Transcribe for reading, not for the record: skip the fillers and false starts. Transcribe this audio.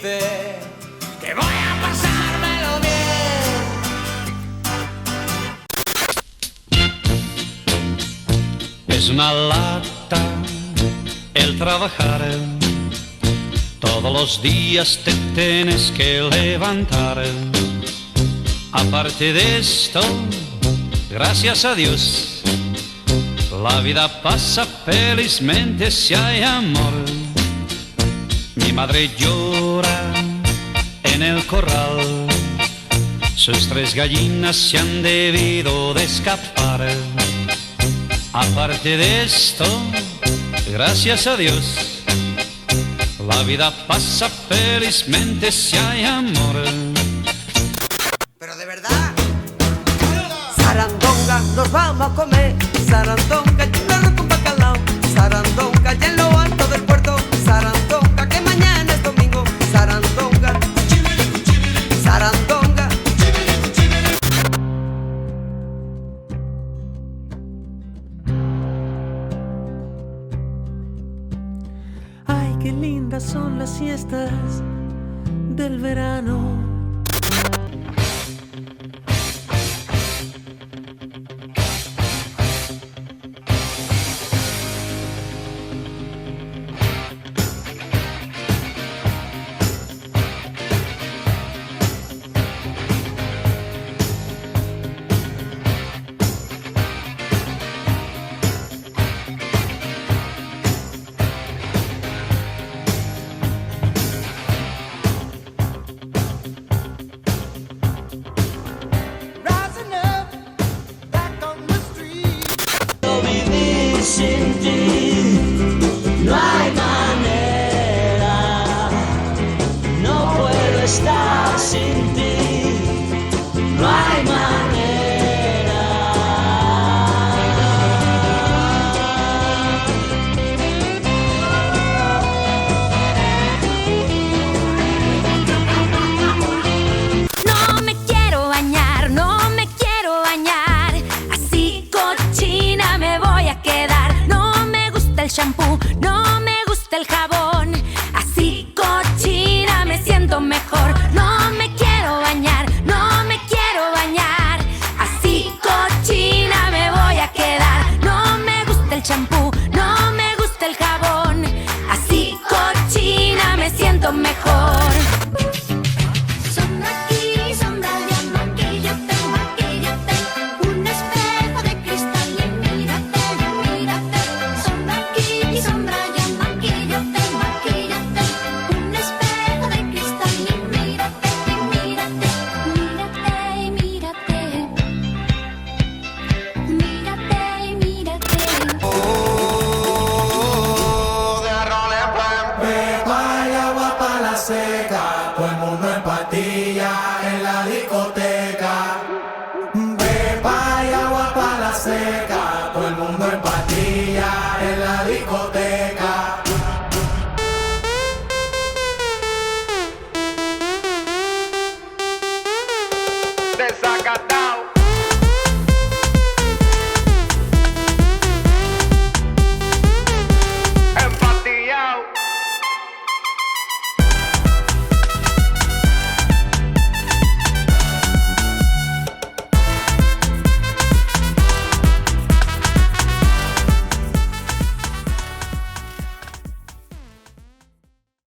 dice que voy a pasármelo bien. Es una lata el trabajar, todos los días te tienes que levantar. Aparte de esto, gracias a Dios, la vida pasa felizmente si hay amor. Mi madre llora en el corral, sus 3 gallinas se han debido de escapar. Aparte de esto, gracias a Dios, la vida pasa felizmente si hay amor. Pero de verdad. Sarandonga, nos vamos a comer. Sarandonga, y un arroz con bacalao. Sarandonga, y en lo alto del puerto. Sarandonga, que mañana es domingo. Sarandonga, Sarandonga. Ay, qué lindas son las siestas del verano.